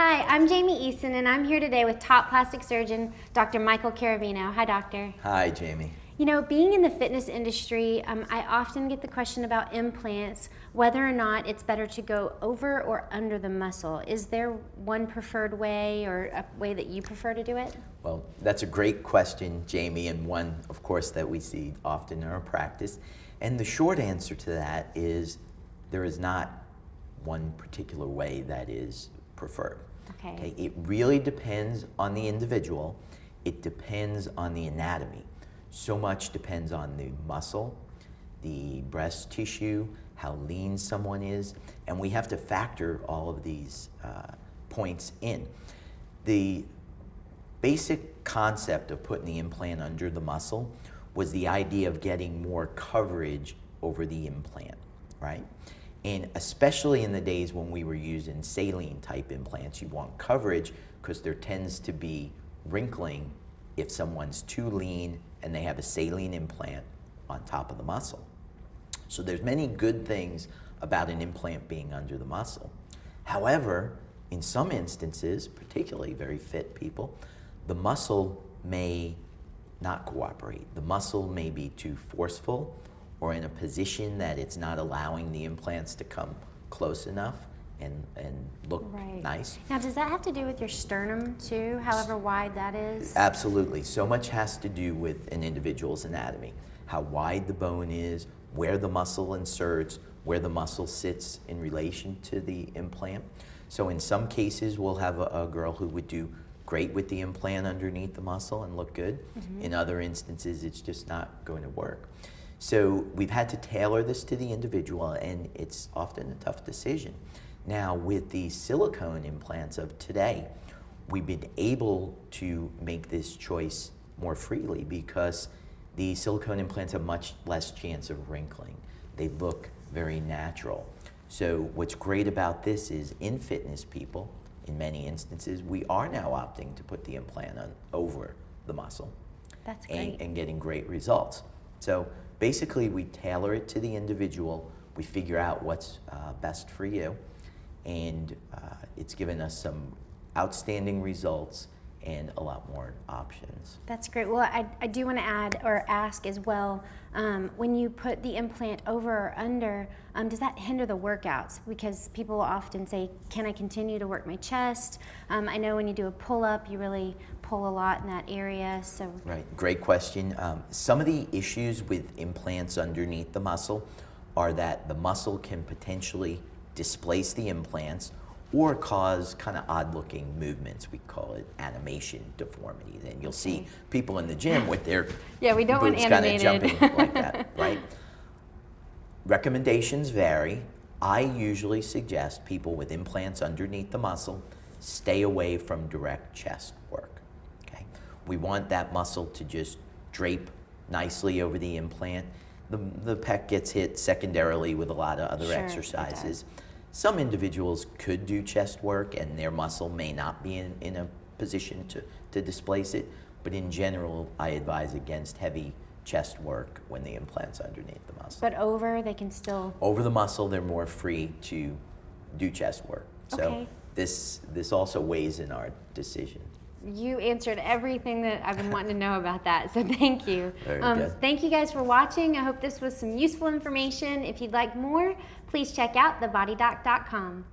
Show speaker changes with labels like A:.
A: Hi, I'm Jamie Eason, and I'm here today with top plastic surgeon, Dr. Michael Ciaravino. Hi, doctor.
B: Hi, Jamie.
A: You know, being in the fitness industry, I often get the question about implants, whether or not it's better to go over or under the muscle. Is there one preferred way or a way that you prefer to do it?
B: Well, that's a great question, Jamie, and one, of course, that we see often in our practice. And the short answer to that is there is not one particular way that is preferred.
A: Okay.
B: It really depends on the individual. It depends on the anatomy. So much depends on the muscle, the breast tissue, how lean someone is, and we have to factor all of these points in. The basic concept of putting the implant under the muscle was the idea of getting more coverage over the implant, right? And especially in the days when we were using saline type implants, you want coverage because there tends to be wrinkling if someone's too lean and they have a saline implant on top of the muscle. So there's many good things about an implant being under the muscle. However, in some instances, particularly very fit people, the muscle may not cooperate. The muscle may be too forceful or in a position that it's not allowing the implants to come close enough and look nice.
A: Now, does that have to do with your sternum too, however wide that is?
B: Absolutely. So much has to do with an individual's anatomy, how wide the bone is, where the muscle inserts, where the muscle sits in relation to the implant. So in some cases, we'll have a girl who would do great with the implant underneath the muscle and look good. In other instances, it's just not going to work. So we've had to tailor this to the individual, and it's often a tough decision. Now, with the silicone implants of today, we've been able to make this choice more freely because the silicone implants have much less chance of wrinkling. They look very natural. So what's great about this is in fitness people, in many instances, we are now opting to put the implant on over the muscle.
A: That's great.
B: And getting great results. So basically, we tailor it to the individual. We figure out what's best for you. And it's given us some outstanding results and a lot more options.
A: That's great. Well, I do want to add or ask as well, when you put the implant over or under, does that hinder the workouts? Because people will often say, can I continue to work my chest? I know when you do a pull-up, you really pull a lot in that area. So
B: Right, great question. Some of the issues with implants underneath the muscle are that the muscle can potentially displace the implants or cause kind of odd-looking movements. We call it animation deformities, and you'll see people in the gym with their
A: we don't want
B: boots kind of
A: animated.
B: jumping like that, right? Recommendations vary. I usually suggest people with implants underneath the muscle stay away from direct chest work. Okay, we want that muscle to just drape nicely over the implant. The pec gets hit secondarily with a lot of other exercises. Some individuals could do chest work and their muscle may not be in a position to displace it, but in general, I advise against heavy chest work when the implant's underneath the muscle.
A: But over, they can still...
B: Over the muscle, they're more free to do chest work. So this also weighs in our decision.
A: You answered everything that I've been wanting to know about that, so thank you.
B: Very good.
A: Thank you guys for watching. I hope this was some useful information. If you'd like more, please check out thebodydoc.com.